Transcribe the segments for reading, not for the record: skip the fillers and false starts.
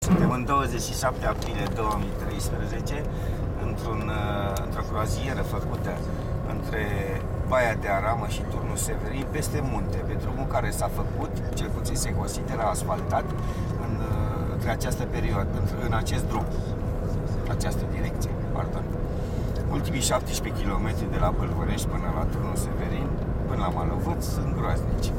Suntem în 27 aprilie 2013 într-o croazieră făcută între Baia de Aramă și Turnul Severin peste munte, pe drumul care s-a făcut, cel puțin se consideră asfaltat între această perioadă, în acest drum, această direcție, pardon. Ultimii 17 km de la Bâlvărești până la Turnul Severin, până la Malovăț, sunt groaznici.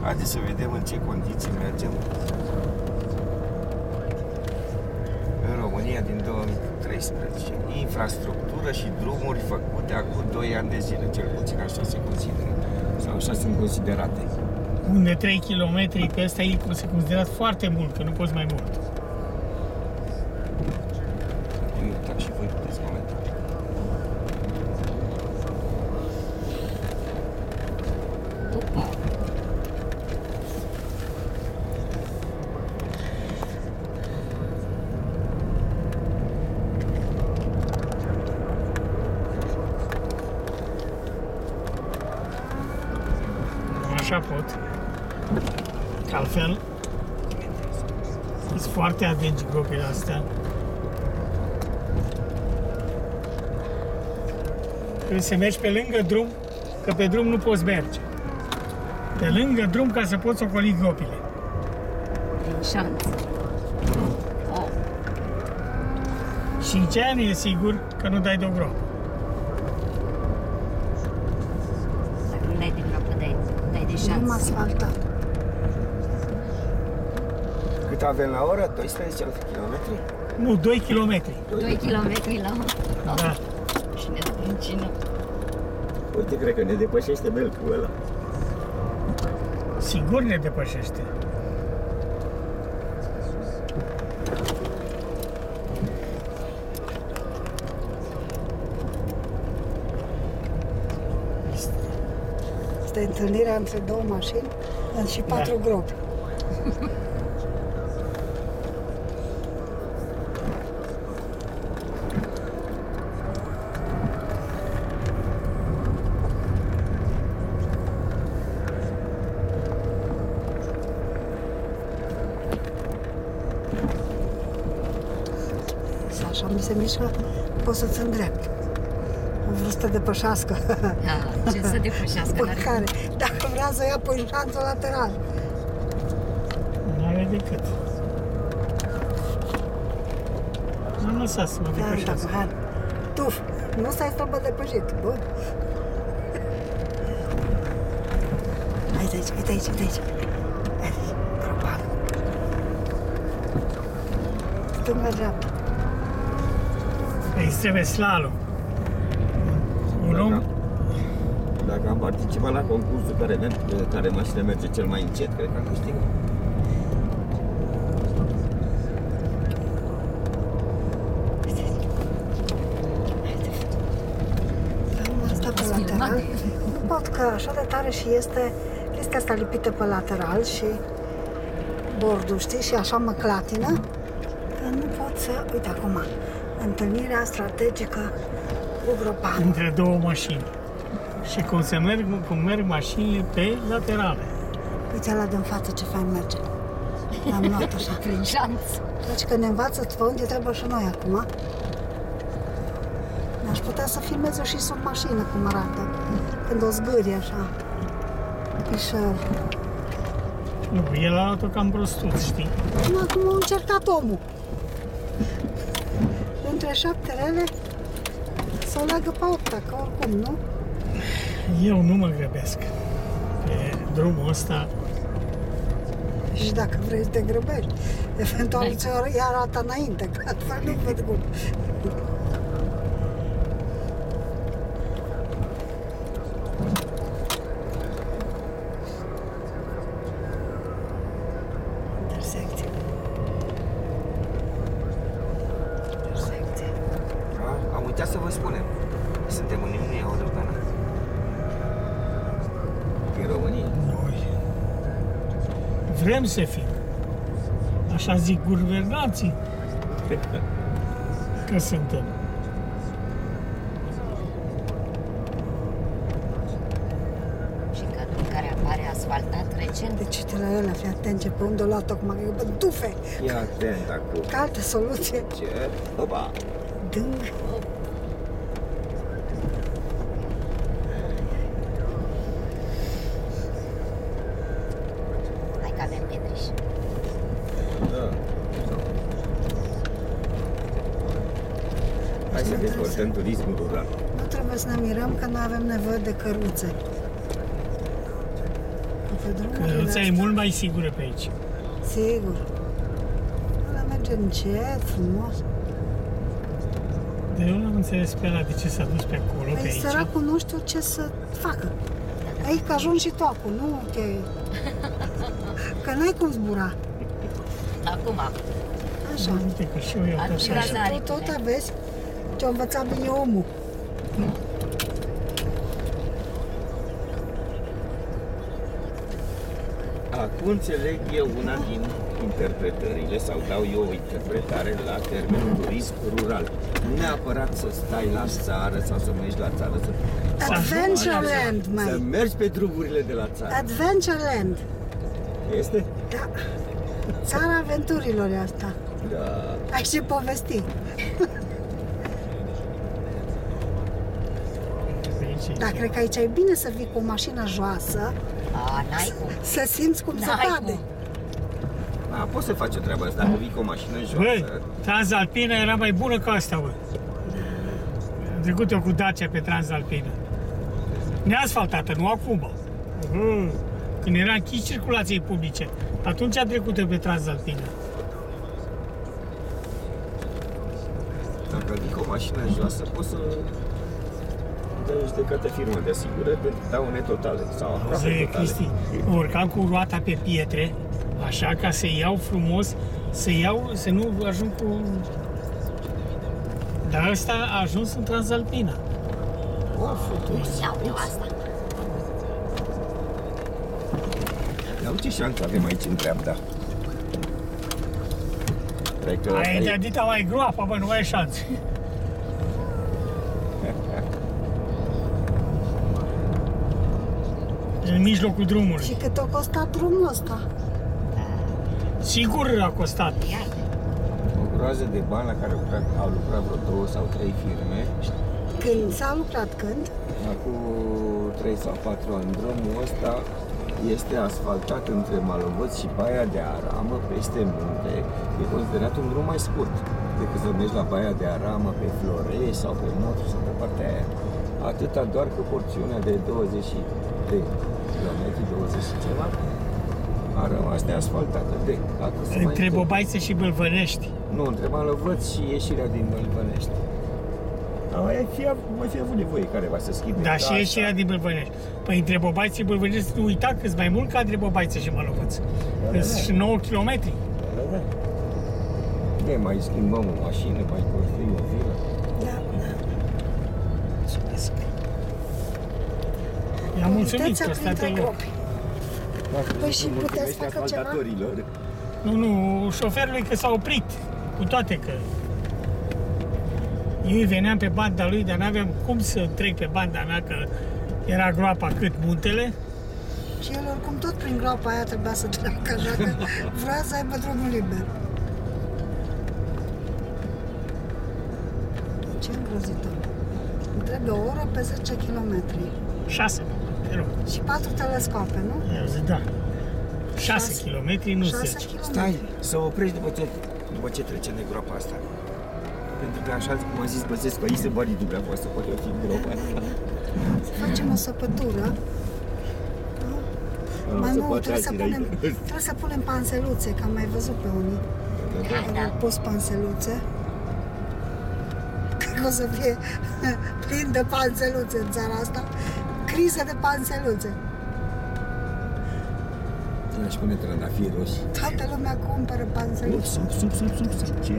Haideți să vedem în ce condiții mergem în România din 2013. Infrastructură și drumuri făcute acum 2 ani de zile, cel puțin așa se consideră, sau așa sunt considerate. Unde 3 km pe ăsta e considerat foarte mult, că nu poți mai mult. Uitați și voi puteți comenta. Așa pot. Că altfel sunt foarte adânci gropile astea. Trebuie să mergi pe lângă drum, că pe drum nu poți merge. Pe lângă drum ca să poți ocoli gropile. Din șanț. Oh. Și ce nu e sigur că nu dai de o gropă. Dacă nu dai de groapă, dai de șanț. Nu asfaltat. Cât avem la oră? 12 km? Nu, 2 km. 2 km la oră. Da. Și ne zdruncină. Uite, cred că ne depășește belcul ăla. Sigur ne depășește. Este întâlnirea între două mașini și 4 gropi. Așa mi se mișcă, poți să-ți îndrept. Am vrut să te depășească. Da, ce să depășească? Pe care, dacă vrea să o ia pe șanțul lateral. Nu are decât. Nu lăsa să mă depășească. Hai, tuf, nu stai să mă depășit, bă. Uite aici, uite aici, uite aici. Aici, gropan. Stânga-dreapta. Îi trebuie slalom. Un om... Dacă am participat la concursul care mașina merge cel mai încet, cred că am câștigat. Asta pe lateral. Nu pot, că așa de tare și este chestia asta lipită pe lateral și bordul, știi, și așa mă clatină, că nu pot să... Uite acum, întâlnirea strategică cu gropanul. Între două mașini. Și cum merg mașinile pe laterale. Uite ăla din față ce fain merge. L-am luat așa. Prin șanț. Deci că ne învață pe unde trebuie și noi acum. Aș putea să filmez eu și sub mașină cum arată. Când o zgârie așa. Pișel. Nu, el a luat-o cam prostus, știi? Acum a încercat omul. Între 7 rele să o leagă pe 8, că oricum, nu? Eu nu mă grăbesc. Pe drumul ăsta Și dacă vrei să te grăbești, eventual ți-o ia arată înainte, că altfel nu văd cum. Intersecție. Intersecție. Am uitat să vă spunem. Suntem în Uniunea Europeană. Din România. noi vrem să fim. Așa zic guvernanții că suntem. Și în cadrul în care apare asfaltat, Recent. Deci uite la ăla, fii atent ce pe unde o luat tocmai, că e bătufe. Fii atent acum. Ca altă soluție. Ce? Opa! Dâng. Hai că avem pietriș. Da. Hai să dezvoltăm turismul rural. Nu trebuie să ne mirăm că nu avem nevoie de căruțe. Că pe drumurile Căruța e astea- mult mai sigură pe aici. Sigur. Ăla merge încet, frumos. De eu n-am înțeles pe ăla de ce s-a dus pe acolo, pe Păi aici. săracul nu știu ce să facă. Aici că ajungi și tu acum, nu te... Că n-ai cum zbura. Acum. Așa. Uite că și eu iau Ar tot fi așa. razat. Tu tot aveți ce-a învățat bine omul. Acum înțeleg eu una din interpretările, sau dau eu o interpretare la termenul turism rural. Nu neapărat să stai la țară sau să mergi la țară, să Adventureland, să mai. mergi pe drumurile de la țară. Adventureland. Este? Da. Țara aventurilor e asta. Da. Ai ce povesti. Pe aici e Dar cred că aici e bine să vii cu o mașină joasă, A, n-ai cum. să simți cum se N-ai cade. cum. Da, poți să faci o treabă asta, dacă vii cu o mașină Băi, joasă. Transalpina era mai bună ca asta, bă. Am trecut eu cu Dacia pe Transalpina. Neasfaltată, nu acum. Când era închis circulației publice. Atunci am trecut eu pe Transalpina. Dacă vii cu o mașină joasă, poți să dai judecată firmă de asigurări pentru daune totale sau aproape Zi, totale. Cristi, urcam cu roata pe pietre, așa ca să iau frumos, să nu ajung cu... Dar ăsta a ajuns în Transalpina. Iau eu asta. Dar ce șansă avem aici în dreapta? Cred că Aia e de adita mai groapă, bă, nu mai e șanse. În mijlocul drumului. Și cât a costat drumul ăsta? Sigur a costat. Iată. o groază de bani la care au lucrat vreo 2 sau 3 firme. Când s-a lucrat când? Acum 3 sau 4 ani, drumul ăsta este asfaltat între Malovăț și Baia de Aramă, peste munte. E considerat un drum mai scurt decât să mergi la Baia de Aramă pe Florești sau pe Motru sau pe partea aia. Atâta doar că porțiunea de 20 de kilometri, 20 și ceva, a rămas neasfaltată. Între Bobaiță și Bâlvănești. Nu, între Malovăț și ieșirea din Bălvănești. Mai fi avut nevoie careva să schimbe. Da, și ieșirea din Bâlvănești. Păi între Bobaiță și Bâlvănești, nu uita că mai mult ca între Bobaiță și Mălovăț. Sunt 9 km. Ne mai schimbăm o mașină, mai construim o vilă. Da, da. Mulțumesc. I-am mulțumit Uitați-a că state printre lor. gropi. Păi și puteți face ceva? asfaltatorilor. Nu, șoferului că s-a oprit. Cu toate că eu veneam pe banda lui, dar n-aveam cum să trec pe banda mea, că era groapa cât muntele. Și el oricum tot prin groapa aia trebuia să treacă, așa că vrea să aibă drumul liber. Ce îngrozitor. Îmi trebuie o oră pe 10 km. 6, te rog. Și 4 telescope, nu? Eu zic, da. 6 km, nu 6 10. km. Stai, să oprești după ce trece de groapa asta. Pentru că așa cum a zis Băsescu, aici se bani dumneavoastră, poate fi groapa asta. Să facem o săpătură. Mai să nu, poate trebuie să, alții punem, înainte. trebuie să punem panseluțe, că am mai văzut pe unii care au pus panseluțe. Cred că o să fie plin de panseluțe în țara asta. Criză de panseluțe. Aș pune trandafiri roșii. Toată lumea cumpără panseluțe. Sub. Ce?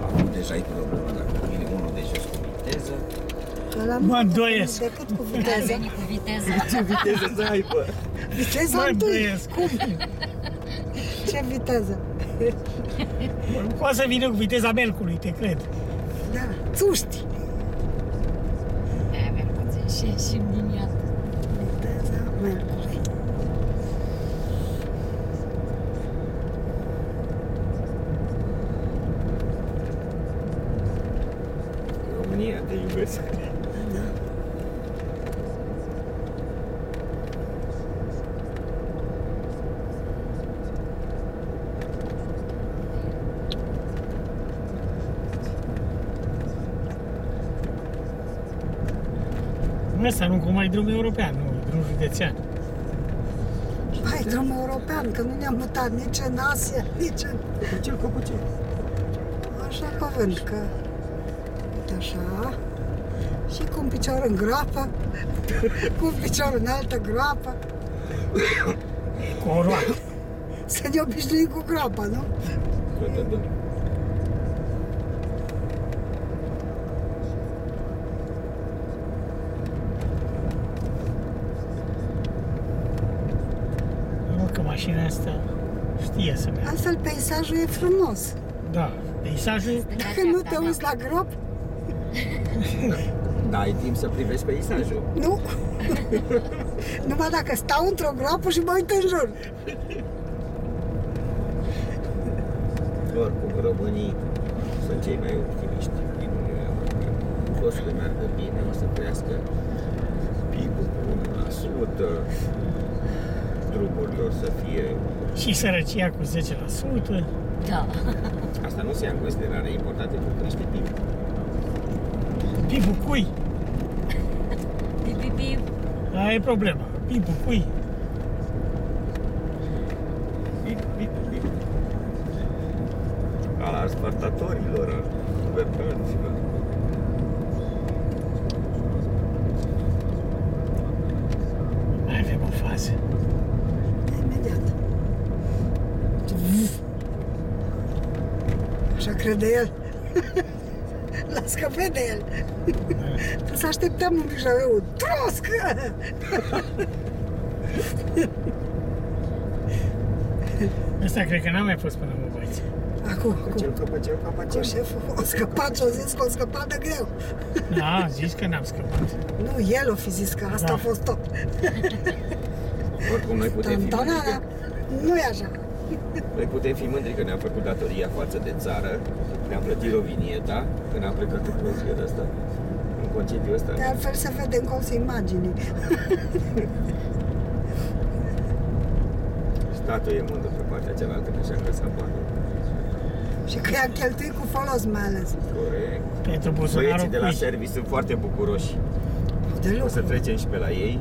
Acum deja ai problema dacă vine unul de jos cu viteză. Că la Mă nu îndoiesc. decât cu Ai viteză. venit cu viteză. Ce viteză să aibă? Viteza Mă întâi. îndoiesc. Cum? Ce viteză? Poate să vină cu viteza melcului, te cred. Da, țuști. Avem puțin și din ea. Mercury. România, te iubesc. Da. Ăsta nu cum mai drum european, nu, drum județean. Hai, drum european, că nu ne-am mutat nici în Asia, nici în... Copucel. Așa cuvânt, că... Uite așa... Și cu un picior în groapă, cu un picior în altă groapă. Cu o roată. Să ne obișnuim cu groapa, nu? Da. Nu, că mașina asta știe să meargă. Altfel, peisajul e frumos. Da, peisajul... Dacă nu te uiți la grop, Da, ai timp să privești peisajul. nu. Numai dacă stau într-o groapă și mă uit în jur. Oricum, românii sunt cei mai optimiști din Uniunea Europeană. O să le meargă bine, o să crească PIB-ul cu 1%, drumurile o să fie... Și sărăcia cu 10%. Da. Asta nu se ia în considerare, e important că crește PIB-ul. PIB-ul cui? Pip. Aia e problema. PIB-ul cui? PIB. Al asfaltatorilor, al guvernanților. Mai avem o fază. Imediat. Așa crede el. Las că vede el. Să așteptăm un pic și avea un troscă. Ăsta cred că n-am mai fost până mă băiți. Acum, Căpăcel. șeful a scăpat și a zis că a scăpat de greu. Da, zici că n-am scăpat. Nu, el o fi zis că asta Da. a fost tot. Oricum, noi putem fi mândri Tantanana. că, Nu e așa. noi putem fi mândri că ne-am făcut datoria față de țară, ne-am plătit rovinieta, când am plecat în concediul ăsta, în concediul ăsta. De altfel se vede în colțul imaginii. Statul e mândru pe partea cealaltă că și-a încăsat banii. Și că i-a cheltuit cu folos mai ales. Corect. Pentru Băieții buzunarul de la cui? serviciu sunt foarte bucuroși. De O să lucru. trecem și pe la ei.